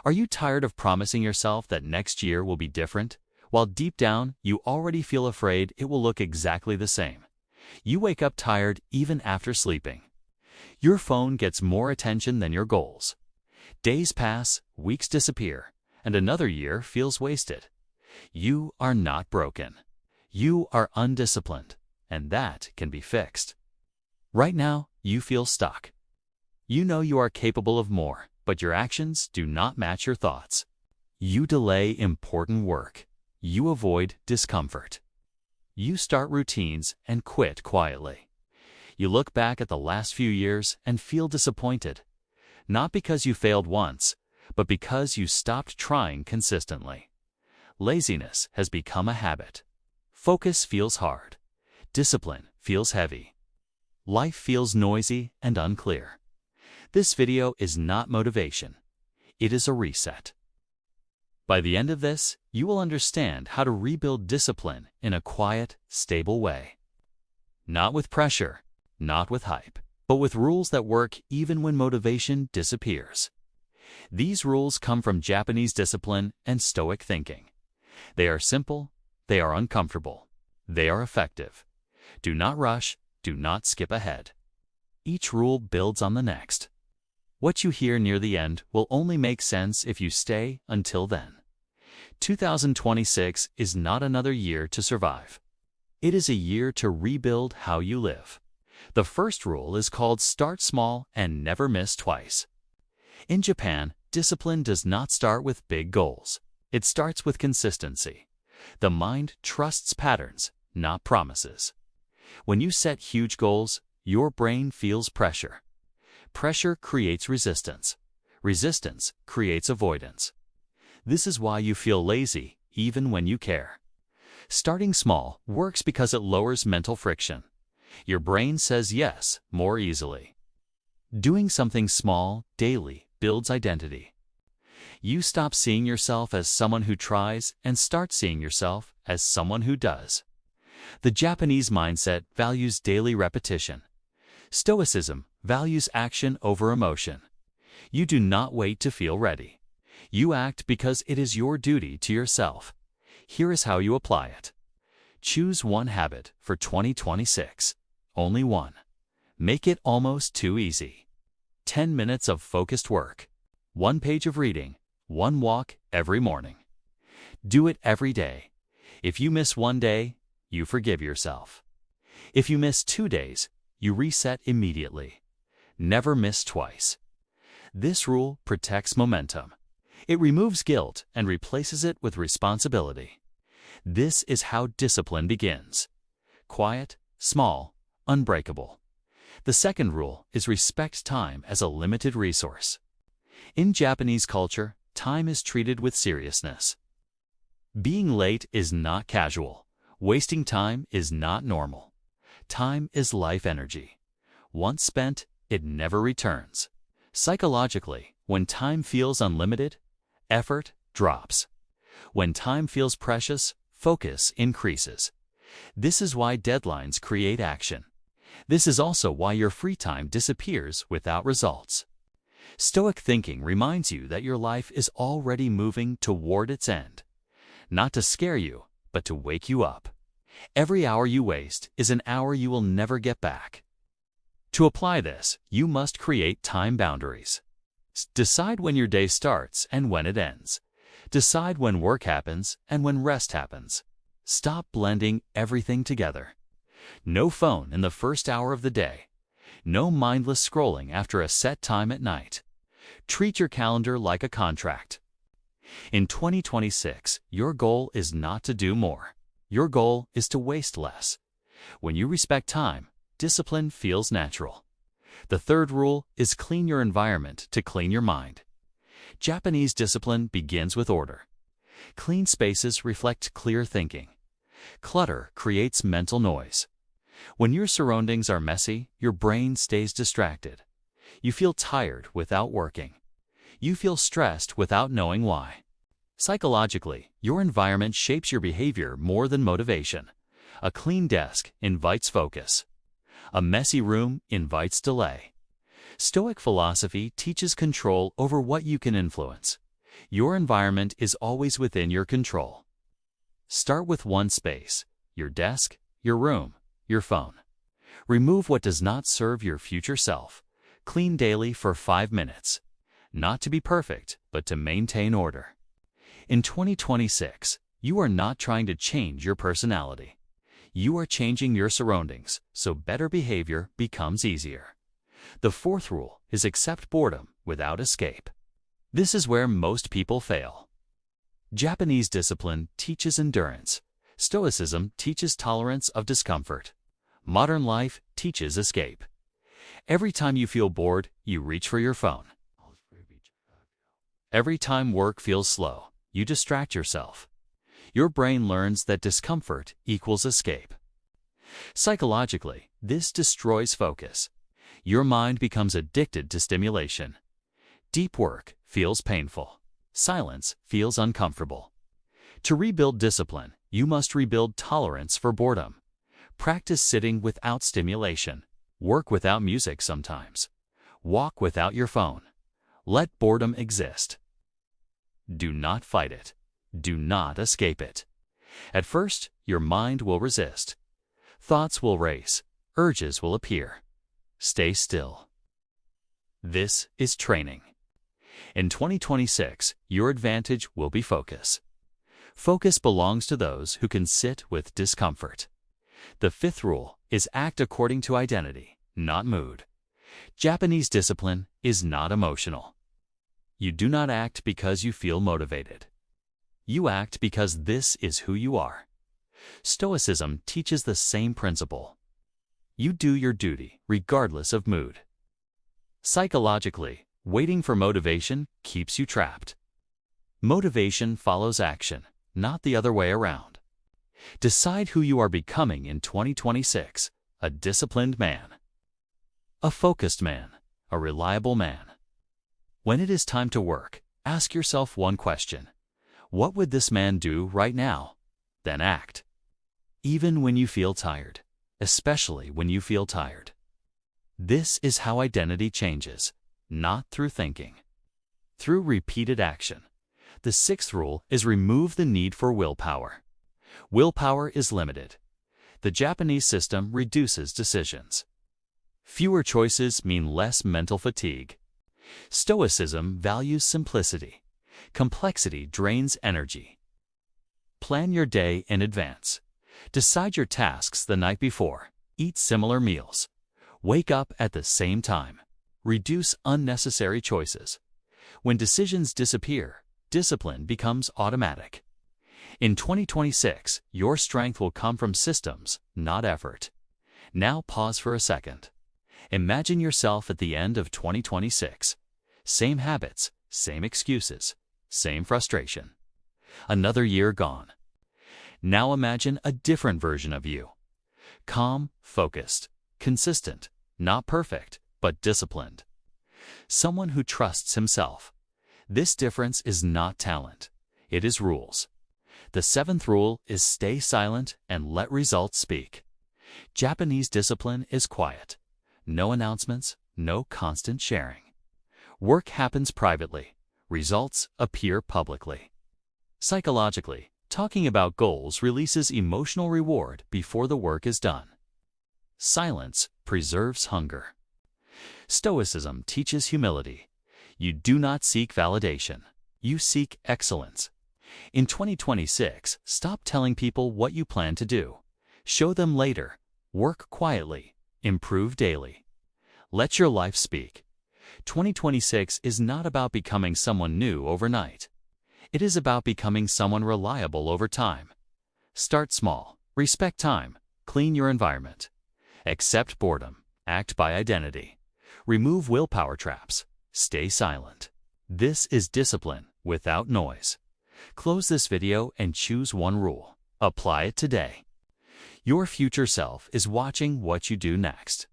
Are you tired of promising yourself that next year will be different, while deep down you already feel afraid it will look exactly the same? You wake up tired even after sleeping. Your phone gets more attention than your goals. Days pass, weeks disappear, and another year feels wasted. You are not broken. You are undisciplined, and that can be fixed. Right now, you feel stuck. You know you are capable of more, but your actions do not match your thoughts. You delay important work. You avoid discomfort. You start routines and quit quietly. You look back at the last few years and feel disappointed, not because you failed once, but because you stopped trying consistently. Laziness has become a habit. Focus feels hard. Discipline feels heavy. Life feels noisy and unclear. This video is not motivation. It is a reset. By the end of this, you will understand how to rebuild discipline in a quiet, stable way. Not with pressure, not with hype, but with rules that work even when motivation disappears. These rules come from Japanese discipline and Stoic thinking. They are simple, they are uncomfortable, they are effective. Do not rush, do not skip ahead. Each rule builds on the next. What you hear near the end will only make sense if you stay until then. 2026 is not another year to survive. It is a year to rebuild how you live. The first rule is called start small and never miss twice. In Japan, discipline does not start with big goals. It starts with consistency. The mind trusts patterns, not promises. When you set huge goals, your brain feels pressure. Pressure creates resistance. Resistance creates avoidance. This is why you feel lazy even when you care. Starting small works because it lowers mental friction. Your brain says yes more easily. Doing something small daily builds identity. You stop seeing yourself as someone who tries and start seeing yourself as someone who does. The Japanese mindset values daily repetition. Stoicism values action over emotion. You do not wait to feel ready. You act because it is your duty to yourself. Here is how you apply it. Choose one habit for 2026. Only one. Make it almost too easy. 10 minutes of focused work. 1 page of reading. 1 walk every morning. Do it every day. If you miss 1 day, you forgive yourself. If you miss 2 days, you reset immediately. Never miss twice. This rule protects momentum. It removes guilt and replaces it with responsibility. This is how discipline begins. Quiet, small, unbreakable. The second rule is respect time as a limited resource. In Japanese culture, time is treated with seriousness. Being late is not casual. Wasting time is not normal. Time is life energy. Once spent, it never returns. Psychologically, when time feels unlimited, effort drops. When time feels precious, focus increases. This is why deadlines create action. This is also why your free time disappears without results. Stoic thinking reminds you that your life is already moving toward its end. Not to scare you, but to wake you up. Every hour you waste is an hour you will never get back. To apply this, you must create time boundaries. Decide when your day starts and when it ends. Decide when work happens and when rest happens. Stop blending everything together. No phone in the first hour of the day. No mindless scrolling after a set time at night. Treat your calendar like a contract. In 2026, your goal is not to do more. Your goal is to waste less. When you respect time, discipline feels natural. The third rule is clean your environment to clean your mind. Japanese discipline begins with order. Clean spaces reflect clear thinking. Clutter creates mental noise. When your surroundings are messy, your brain stays distracted. You feel tired without working. You feel stressed without knowing why. Psychologically, your environment shapes your behavior more than motivation. A clean desk invites focus. A messy room invites delay. Stoic philosophy teaches control over what you can influence. Your environment is always within your control. Start with one space: your desk, your room, your phone. Remove what does not serve your future self. Clean daily for 5 minutes. Not to be perfect, but to maintain order. In 2026, you are not trying to change your personality. You are changing your surroundings, so better behavior becomes easier. The fourth rule is accept boredom without escape. This is where most people fail. Japanese discipline teaches endurance. Stoicism teaches tolerance of discomfort. Modern life teaches escape. Every time you feel bored, you reach for your phone. Every time work feels slow, you distract yourself. Your brain learns that discomfort equals escape. Psychologically, this destroys focus. Your mind becomes addicted to stimulation. Deep work feels painful. Silence feels uncomfortable. To rebuild discipline, you must rebuild tolerance for boredom. Practice sitting without stimulation. Work without music sometimes. Walk without your phone. Let boredom exist. Do not fight it. Do not escape it. At first, your mind will resist. Thoughts will race. Urges will appear. Stay still. This is training. In 2026, your advantage will be focus. Focus belongs to those who can sit with discomfort. The fifth rule is act according to identity, not mood. Japanese discipline is not emotional. You do not act because you feel motivated. You act because this is who you are. Stoicism teaches the same principle. You do your duty regardless of mood. Psychologically, waiting for motivation keeps you trapped. Motivation follows action, not the other way around. Decide who you are becoming in 2026: a disciplined man, a focused man, a reliable man. When it is time to work, ask yourself one question: what would this man do right now? Then act. Even when you feel tired, especially when you feel tired. This is how identity changes, not through thinking, through repeated action. The sixth rule is remove the need for willpower. Willpower is limited. The Japanese system reduces decisions. Fewer choices mean less mental fatigue. Stoicism values simplicity. Complexity drains energy. Plan your day in advance. Decide your tasks the night before. Eat similar meals. Wake up at the same time. Reduce unnecessary choices. When decisions disappear, discipline becomes automatic. In 2026, your strength will come from systems, not effort. Now pause for a second. Imagine yourself at the end of 2026. Same habits, same excuses, same frustration. Another year gone. Now imagine a different version of you. Calm, focused, consistent, not perfect, but disciplined. Someone who trusts himself. This difference is not talent. It is rules. The seventh rule is stay silent and let results speak. Japanese discipline is quiet. No announcements, no constant sharing. Work happens privately. Results appear publicly. Psychologically, talking about goals releases emotional reward before the work is done. Silence preserves hunger. Stoicism teaches humility. You do not seek validation. You seek excellence. In 2026, stop telling people what you plan to do. Show them later. Work quietly. Improve daily. Let your life speak. 2026 is not about becoming someone new overnight. It is about becoming someone reliable over time. Start small. Respect time. Clean your environment. Accept boredom. Act by identity. Remove willpower traps. Stay silent. This is discipline without noise. Close this video and choose one rule. Apply it today. Your future self is watching what you do next.